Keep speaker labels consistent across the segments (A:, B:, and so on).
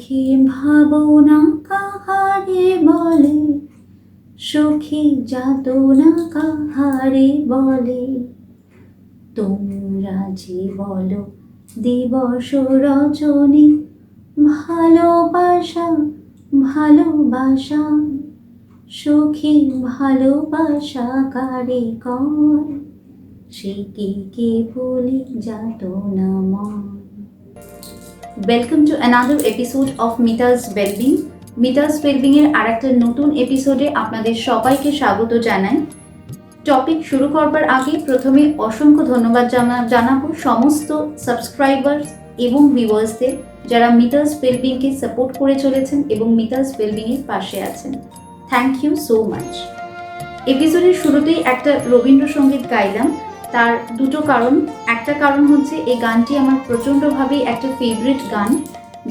A: সুখী ভাবনা কাহারে বলে, সুখী যাতনা কাহারে বলে, তোমরা যে বলো দিবস রজনী, ভালোবাসা ভালোবাসা, সুখী ভালোবাসা কারে কয়, সে কে বলে যাতনা ময়। Welcome to another episode of Mita's wellbeing. Mita's wellbeing এর আরেকটা নতুন এপিসোডে আপনাদের সবাইকে স্বাগত জানাই। টপিক শুরু করবার আগে প্রথমে অসংখ্য ধন্যবাদ জানাবো সমস্ত সাবস্ক্রাইবার এবং ভিউয়ার্সদের যারা মিতাস ওয়েলবিংকে সাপোর্ট করে চলেছেন এবং মিতাস ওয়েলবিং এর পাশে আছেন। Thank you so much. এপিসোডের শুরুতেই একটা রবীন্দ্রসঙ্গীত গাইলাম, তার দুটো কারণ। একটা কারণ হচ্ছে এই গানটি আমার প্রচণ্ডভাবেই একটা ফেভারিট গান,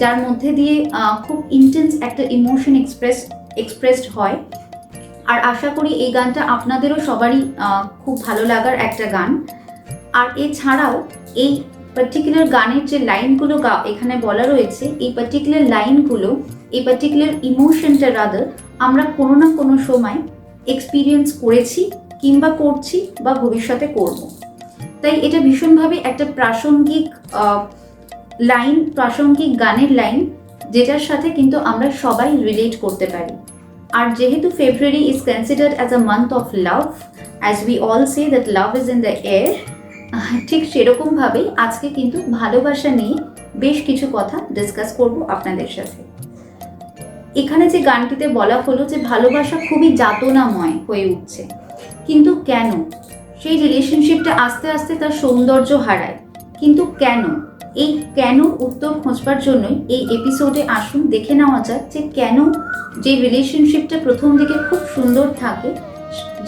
A: যার মধ্যে দিয়ে খুব ইন্টেন্স একটা ইমোশন এক্সপ্রেসড হয়। আর আশা করি এই গানটা আপনাদেরও সবারই খুব ভালো লাগার একটা গান। আর এছাড়াও এই পার্টিকুলার গানের যে লাইনগুলো এখানে বলা রয়েছে, এই পার্টিকুলার লাইনগুলো, এই পার্টিকুলার ইমোশনটা রাদার আমরা কোনো না কোনো সময় এক্সপিরিয়েন্স করেছি কিংবা করছি বা ভবিষ্যতে করব। তাই এটা ভীষণভাবে একটা প্রাসঙ্গিক লাইন, প্রাসঙ্গিক গানের লাইন, যেটার সাথে কিন্তু আমরা সবাই রিলেট করতে পারি। আর যেহেতু February is considered as a month of love, as we all say that love is in the air, ঠিক সেরকমভাবেই আজকে কিন্তু ভালোবাসা নিয়ে বেশ কিছু কথা ডিসকাস করব আপনাদের সাথে। এখানে যে গানটিতে বলা হলো যে ভালোবাসা খুবই যাতনাময় হয়ে উঠছে, কিন্তু কেন? সেই রিলেশনশিপটা আস্তে আস্তে তার সৌন্দর্য হারায়, কিন্তু কেন? এই কেন উত্তর খোঁজবার জন্যই এই এপিসোডে আসুন দেখে নেওয়া যাক যে কেন যে রিলেশনশিপটা প্রথম দিকে খুব সুন্দর থাকে,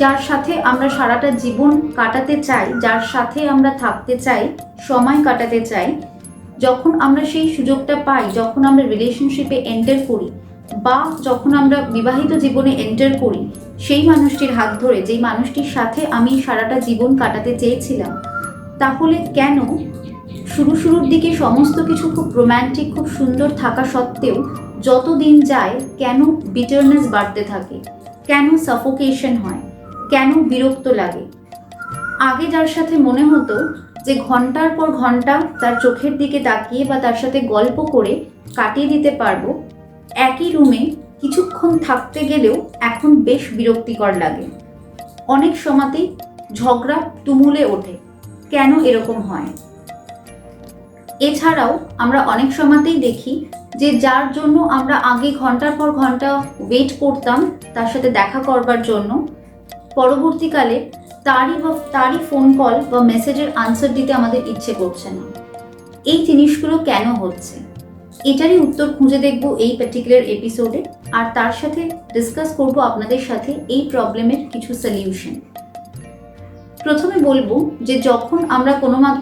A: যার সাথে আমরা সারাটা জীবন কাটাতে চাই, যার সাথে আমরা থাকতে চাই, সময় কাটাতে চাই, যখন আমরা সেই সুযোগটা পাই, যখন আমরা রিলেশনশিপে এন্টার করি বা যখন আমরা বিবাহিত জীবনে এন্টার করি, সেই মানুষটির হাত ধরে, যেই মানুষটির সাথে আমি সারাটা জীবন কাটাতে চেয়েছিলাম, তাহলে কেন শুরুর দিকে সমস্ত কিছু খুব রোম্যান্টিক, খুব সুন্দর থাকা সত্ত্বেও যত দিন যায় কেন বিটারনেস বাড়তে থাকে, কেন সাফোকেশন হয়, কেন বিরক্ত লাগে? আগে যার সাথে মনে হতো যে ঘন্টার পর ঘন্টা তার চোখের দিকে তাকিয়ে বা তার সাথে গল্প করে কাটিয়ে দিতে পারবো, একই রুমে কিছুক্ষণ থাকতে গেলেও এখন বেশ বিরক্তিকর লাগে। অনেক সময়তেই ঝগড়া তুমুলে ওঠে। কেন এরকম হয়? এছাড়াও আমরা অনেক সময়তেই দেখি যে যার জন্য আমরা আগে ঘন্টার পর ঘন্টা ওয়েট করতাম তার সাথে দেখা করবার জন্য, পরবর্তীকালে তারই ফোন কল বা মেসেজের আনসার দিতে আমাদের ইচ্ছে করছে না। এই জিনিসগুলো কেন হচ্ছে, এটারই উত্তর খুঁজে দেখব এই পার্টিকুলার এপিসোডে, আর তার সাথে ডিসকাস করব আপনাদের সাথে এই প্রবলেমের কিছু সলিউশন। প্রথমে বলবো যে যখন আমরা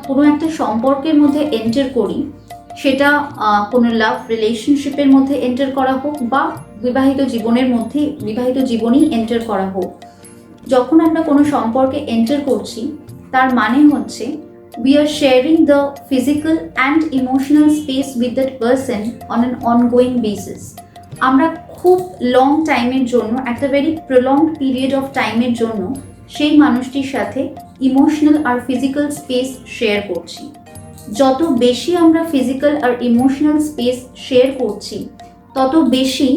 A: কোনো একটা সম্পর্কের মধ্যে এন্টার করি, সেটা কোনো লাভ রিলেশনশিপের মধ্যে এন্টার করা হোক বা বিবাহিত জীবনেই এন্টার করা হোক, যখন আমরা কোনো সম্পর্কে এন্টার করছি, তার মানে হচ্ছে we are sharing the physical and emotional space with that person on an ongoing basis. আমরা খুব লং টাইমের জন্য, একটা ভেরি প্রলংড পিরিয়ড অফ টাইমের জন্য সেই মানুষটির সাথে ইমোশনাল আর ফিজিক্যাল স্পেস শেয়ার করছি। যত বেশি আমরা ফিজিক্যাল আর ইমোশনাল স্পেস শেয়ার করছি, তত বেশি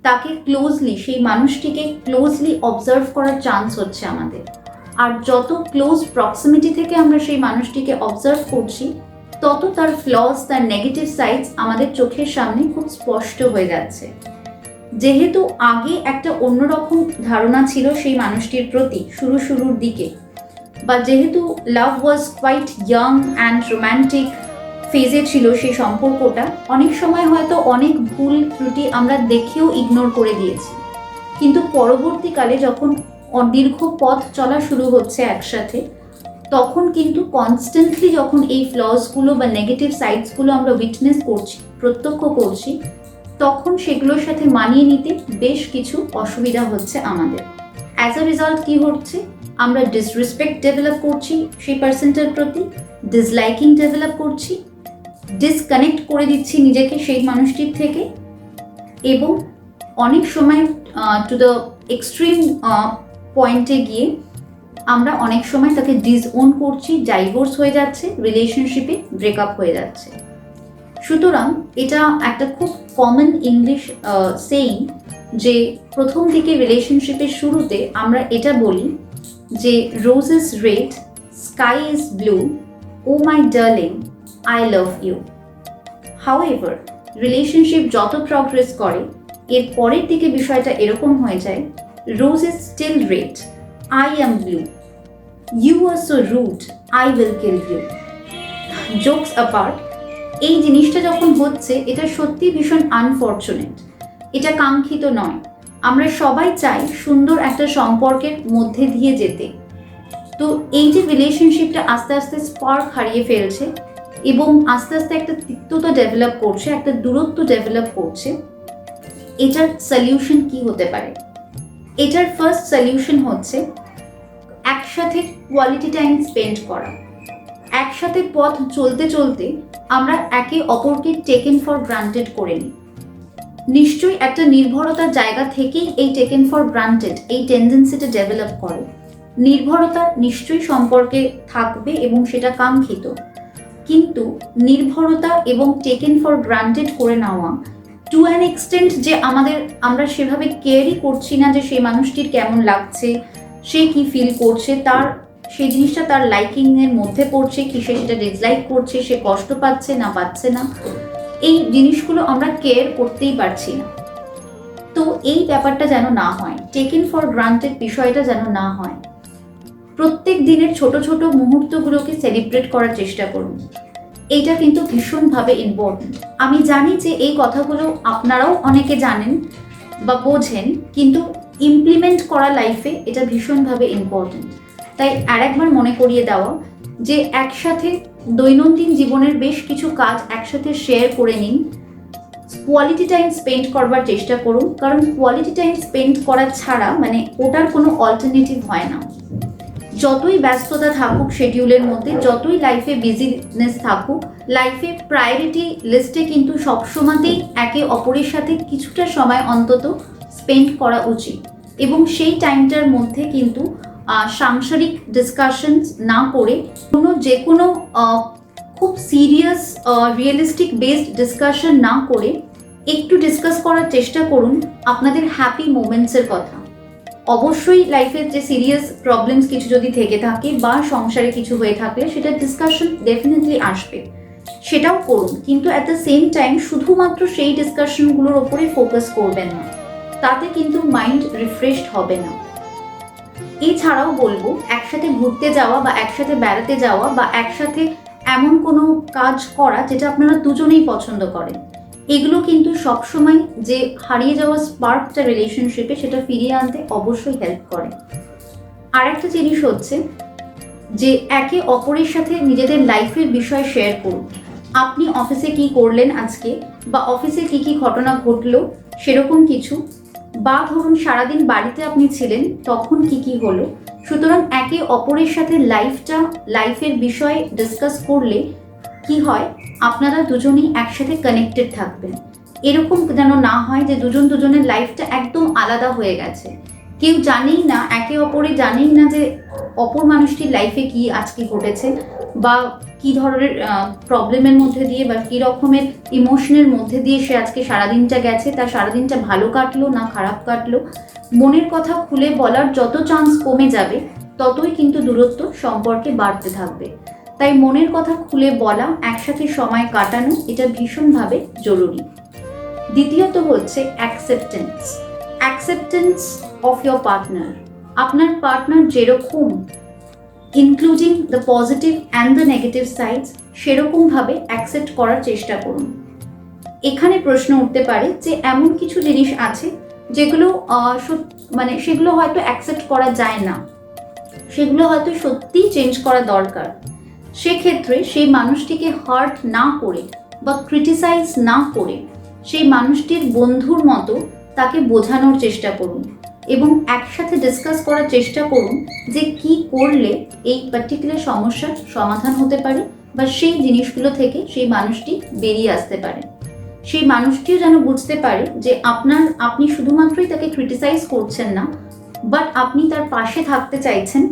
A: তাকে ক্লোজলি, সেই মানুষটিকে ক্লোজলি অবজার্ভ করার চান্স হচ্ছে আমাদের। আর যত ক্লোজ প্রক্সিমিটি থেকে আমরা সেই মানুষটিকে অবজার্ভ করছি, তত তার ফ্লস, তার নেগেটিভ সাইডস আমাদের চোখের সামনে খুব স্পষ্ট হয়ে যাচ্ছে। যেহেতু আগে একটা অন্যরকম ধারণা ছিল সেই মানুষটির প্রতি শুরুর দিকে, বা যেহেতু love was quite young and romantic ফেজে ছিল সেই সম্পর্কটা, অনেক সময় হয়তো অনেক ভুল ত্রুটি আমরা দেখেও ইগনোর করে দিয়েছি। কিন্তু পরবর্তীকালে যখন দীর্ঘ পথ চলা শুরু হচ্ছে একসাথে, তখন কিন্তু কনস্ট্যান্টলি যখন এই ফ্লসগুলো বা নেগেটিভ সাইডসগুলো আমরা উইটনেস করছি, প্রত্যক্ষ করছি, তখন সেগুলোর সাথে মানিয়ে নিতে বেশ কিছু অসুবিধা হচ্ছে আমাদের। অ্যাজ আ রেজাল্ট কি হচ্ছে? আমরা ডিসরেসপেক্ট ডেভেলপ করছি সেই পার্সনটার প্রতি, ডিসলাইকিং ডেভেলপ করছি, ডিসকানেক্ট করে দিচ্ছি নিজেকে সেই মানুষটির থেকে, এবং অনেক সময় টু দ্য এক্সট্রিম পয়েন্টে গিয়ে আমরা অনেক সময় তাকে ডিসওন করছি, ডাইভোর্স হয়ে যাচ্ছে, রিলেশনশিপে ব্রেকআপ হয়ে যাচ্ছে। সুতরাং এটা একটা খুব কমন ইংলিশ সেইং যে প্রথম দিকে রিলেশনশিপের শুরুতে আমরা এটা বলি যে rose is red, sky is blue, oh my darling I love you. However relationship যত প্রগ্রেস করে এর পরের দিকে বিষয়টা এরকম হয়ে যায়, rose is still red, I am blue, you are so rude, I will kill you. Jokes apart, এই জিনিসটা যখন হচ্ছে এটা সত্যি ভীষণ আনফর্চুনেট, এটা কাঙ্ক্ষিত নয়। আমরা সবাই চাই সুন্দর একটা সম্পর্কের মধ্যে দিয়ে যেতে। তো এই যে রিলেশনশিপটা আস্তে আস্তে স্পার্ক হারিয়ে ফেলছে এবং আস্তে আস্তে একটা তিক্ততা ডেভেলপ করছে, একটা দূরত্ব ডেভেলপ করছে, এটার সলিউশন কি হতে পারে? এটার ফার্স্ট সলিউশন হচ্ছে একসাথে কোয়ালিটি টাইম স্পেন্ড করা। একসাথে পথ চলতে চলতে আমরা একে অপরকে টেকেন ফর গ্রান্টেড করে নিই। নিশ্চয়ই একটা নির্ভরতার জায়গা থেকেই এই টেকেন ফর গ্রান্টেড এই টেন্ডেন্সিটা ডেভেলপ করে। নির্ভরতা নিশ্চয়ই সম্পর্কে থাকবে এবং সেটা কাঙ্ক্ষিত, কিন্তু নির্ভরতা এবং টেকেন ফর গ্রান্টেড করে নেওয়া টু অ্যান এক্সটেন্ট যে আমরা সেভাবে কেয়ারই করছি না যে সেই মানুষটির কেমন লাগছে, সে কি ফিল করছে, সেই জিনিসটা তার লাইকিংয়ের মধ্যে পড়ছে কি, সে সেটা ডিসলাইক করছে, সে কষ্ট পাচ্ছে না পাচ্ছে না, এই জিনিসগুলো আমরা কেয়ার করতেই পারছি না। তো এই ব্যাপারটা যেন না হয়, টেকেন ফর গ্রান্টেড বিষয়টা যেন না হয়। প্রত্যেক দিনের ছোট ছোট মুহূর্তগুলোকে সেলিব্রেট করার চেষ্টা করুন। এইটা কিন্তু ভীষণভাবে ইম্পর্টেন্ট। আমি জানি যে এই কথাগুলো আপনারাও অনেকে জানেন বা বোঝেন, কিন্তু ইমপ্লিমেন্ট করা লাইফে এটা ভীষণভাবে ইম্পর্টেন্ট। তাই আরেকবার মনে করিয়ে দেওয়া যে একসাথে দৈনন্দিন জীবনের বেশ কিছু কাজ একসাথে শেয়ার করে নিন, কোয়ালিটি টাইম স্পেন্ড করবার চেষ্টা করুন, কারণ কোয়ালিটি টাইম স্পেন্ড করা ছাড়া ওটার কোনো অল্টারনেটিভ হয় না। যতই ব্যস্ততা থাকুক শিডিউলের মধ্যে, যতই লাইফে বিজিনেস থাকুক, লাইফে প্রায়োরিটি লিস্টে কিন্তু সবসময়তেই একে অপরের সাথে কিছুটা সময় অন্তত স্পেন্ড করা উচিত। এবং সেই টাইমটার মধ্যে কিন্তু সাংসারিক ডিসকাশনস না করে যে কোনো খুব সিরিয়াস রিয়েলিস্টিক বেসড ডিসকাশন না করে একটু ডিসকাস করার চেষ্টা করুন আপনাদের হ্যাপি মোমেন্টসের কথা। অবশ্যই লাইফের যে সিরিয়াস প্রবলেমস কিছু যদি থেকে থাকে বা সংসারে কিছু হয়ে থাকলে সেটা ডিসকাশন ডেফিনেটলি আসবে, সেটাও করুন, কিন্তু অ্যাট দ্য সেম টাইম শুধুমাত্র সেই ডিসকাশনগুলোর ওপরে ফোকাস করবেন না, তাতে কিন্তু মাইন্ড রিফ্রেশড হবে না। এছাড়াও বলবো একসাথে ঘুরতে যাওয়া বা একসাথে বেড়াতে যাওয়া বা একসাথে এমন কোনো কাজ করা যেটা আপনারা দুজনেই পছন্দ করেন, এগুলো কিন্তু সবসময় যে হারিয়ে যাওয়া স্পার্কটা রিলেশনশিপে সেটা ফিরিয়ে আনতে অবশ্যই হেল্প করে। আর একটা জিনিস হচ্ছে যে একে অপরের সাথে নিজেদের লাইফের বিষয় শেয়ার করুন। আপনি অফিসে কি করলেন আজকে, বা অফিসে কি কি ঘটনা ঘটলো সেরকম কিছু, বা ধরুন সারাদিন বাড়িতে আপনি ছিলেন তখন কি কি হলো। সুতরাং একে অপরের সাথে লাইফের বিষয়ে ডিসকাস করলে কি হয়, আপনারা দুজনেই একসাথে কানেক্টেড থাকবেন। এরকম যেন না হয় যে দুজনের লাইফটা একদম আলাদা হয়ে গেছে, কেউ জানেই না, একে অপরে জানেই না যে অপর মানুষটির লাইফে কি আজকে ঘটেছে বা কি ধরনের প্রবলেমের মধ্যে দিয়ে বা কী রকমের ইমোশনের মধ্যে দিয়ে সে আজকে সারাদিনটা গেছে, তার সারাদিনটা ভালো কাটলো না খারাপ কাটলো। মনের কথা খুলে বলার যত চান্স কমে যাবে ততই কিন্তু দূরত্ব সম্পর্কে বাড়তে থাকবে। তাই মনের কথা খুলে বলা, একসাথে সময় কাটানো, এটা ভীষণভাবে জরুরি। দ্বিতীয়ত হচ্ছে অ্যাকসেপ্টেন্স অফ ইয়োর পার্টনার। আপনার পার্টনার যেরকম, including the positive and the negative sides, সেরকমভাবে অ্যাকসেপ্ট করার চেষ্টা করুন। এখানে প্রশ্ন উঠতে পারে যে এমন কিছু জিনিস আছে যেগুলো সেগুলো হয়তো অ্যাকসেপ্ট করা যায় না, সেগুলো হয়তো সত্যিই চেঞ্জ করা দরকার। সেক্ষেত্রে সেই মানুষটিকে হার্ট না করে বা ক্রিটিসাইজ না করে সেই মানুষটির বন্ধুর মতো তাকে বোঝানোর চেষ্টা করুন এবং একসাথে ডিসকাস করার চেষ্টা করুন যে কি করলে এই পার্টিকুলার সমস্যার সমাধান হতে পারে বা সেই জিনিসগুলো থেকে সেই মানুষটি বেরিয়ে আসতে পারে। সেই মানুষটিও যেন বুঝতে পারে যে আপনি শুধুমাত্রই তাকে ক্রিটিসাইজ করছেন না, বাট আপনি তার পাশে থাকতে চাইছেন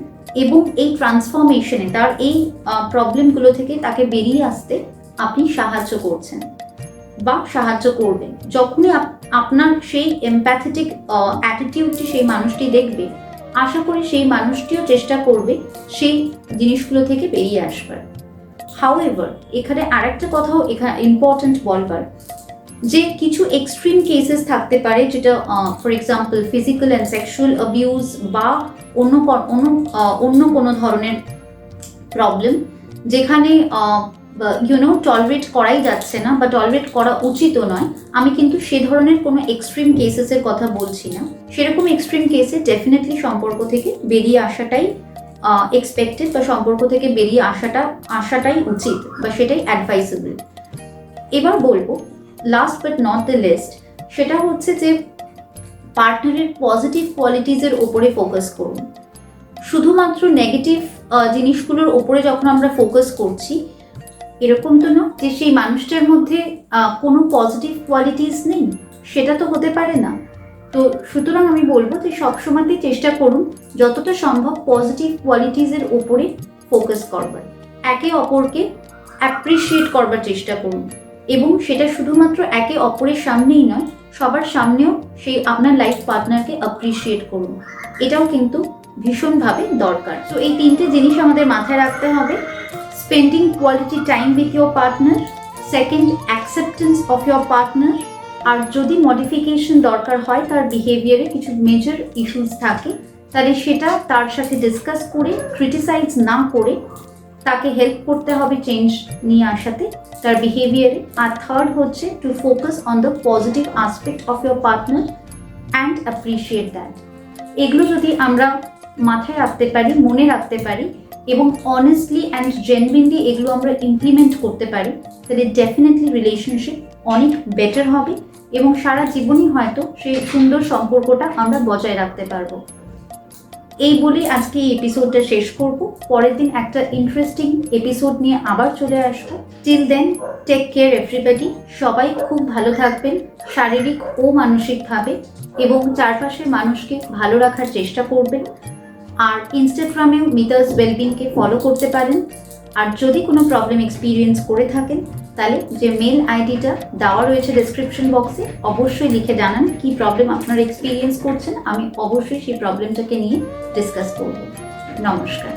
A: এবং এই ট্রান্সফরমেশনে, তার এই প্রবলেমগুলো থেকে তাকে বেরিয়ে আসতে আপনি সাহায্য করছেন বা সাহায্য করবেন। যখনই আপনার সেই এমপ্যাথেটিক অ্যাটিটিউডটি সেই মানুষটি দেখবে, আশা করি সেই মানুষটিও চেষ্টা করবে সেই জিনিসগুলো থেকে বেরিয়ে আসবার। হাউএভার, এখানে আরেকটা কথাও এখানে ইম্পর্টেন্ট বলবার, যে কিছু এক্সট্রিম কেসেস থাকতে পারে, যেটা for example physical and sexual abuse বা অন্য কোনো ধরনের প্রবলেম, যেখানে টলারেট করাই যাচ্ছে না বা টলারেট করা উচিতও নয়। আমি কিন্তু সে ধরনের কোনো এক্সট্রিম কেসেসের কথা বলছি না। সেরকম এক্সট্রিম কেসে ডেফিনেটলি সম্পর্ক থেকে বেরিয়ে আসাটাই এক্সপেক্টেড, বা সম্পর্ক থেকে বেরিয়ে আসাটাই উচিত, বা সেটাই অ্যাডভাইসেবল। এবার বলবো last but not the least, সেটা হচ্ছে যে পার্টনারের পজিটিভ কোয়ালিটিজের ওপরে ফোকাস করুন। শুধুমাত্র নেগেটিভ জিনিসগুলোর ওপরে যখন আমরা ফোকাস করছি, এরকম তো না যে সেই মানুষটার মধ্যে কোনো পজিটিভ কোয়ালিটিস নেই, সেটা তো হতে পারে না। তো সুতরাং আমি বলবো যে সবসময়তেই চেষ্টা করুন যতটা সম্ভব পজিটিভ কোয়ালিটিসের ওপরে ফোকাস করবার, একে অপরকে অ্যাপ্রিসিয়েট করবার চেষ্টা করুন, এবং সেটা শুধুমাত্র একে অপরের সামনেই নয়, সবার সামনেও সেই আপনার লাইফ পার্টনারকে অ্যাপ্রিসিয়েট করুন। এটাও কিন্তু ভীষণভাবে দরকার। তো এই তিনটে জিনিস আমাদের মাথায় রাখতে হবে: spending quality time with your partner, second acceptance of your partner, আর যদি মডিফিকেশন দরকার হয়, তার বিহেভিয়ারে কিছু মেজর ইস্যুস থাকে, তাহলে সেটা তার সাথে ডিসকাস করে, ক্রিটিসাইজ না করে তাকে হেল্প করতে হবে চেঞ্জ নিয়ে আসাতে তার বিহেভিয়ারে। আর থার্ড হচ্ছে to focus on the positive aspect of your partner and appreciate that. এগুলো যদি আমরা মাথায় রাখতে পারি, মনে রাখতে পারি, এবং অনেস্টলি অ্যান্ড জেনুইনলি এগুলো আমরা ইমপ্লিমেন্ট করতে পারি, তাহলে ডেফিনেটলি রিলেশনশিপ অনেক বেটার হবে এবং সারা জীবনই হয়তো সেই সুন্দর সম্পর্কটা আমরা বজায় রাখতে পারবো। এই বলে আজকে এই এপিসোডটা শেষ করব। পরের দিন একটা ইন্টারেস্টিং এপিসোড নিয়ে আবার চলে আসবো। Till then, take care everybody. সবাই খুব ভালো থাকবেন শারীরিক ও মানসিকভাবে, এবং চারপাশের মানুষকে ভালো রাখার চেষ্টা করবেন। আর ইনস্টাগ্রামেও মিতাস ওয়েলবিংকে ফলো করতে পারেন। আর যদি কোনো প্রবলেম এক্সপিরিয়েন্স করে থাকেন, তাহলে যে মেল আইডিটা দেওয়া রয়েছে ডেসক্রিপশন বক্সে, অবশ্যই লিখে জানান কি প্রবলেম আপনারা এক্সপিরিয়েন্স করছেন। আমি অবশ্যই সেই প্রবলেমটাকে নিয়ে ডিসকাস করব। নমস্কার।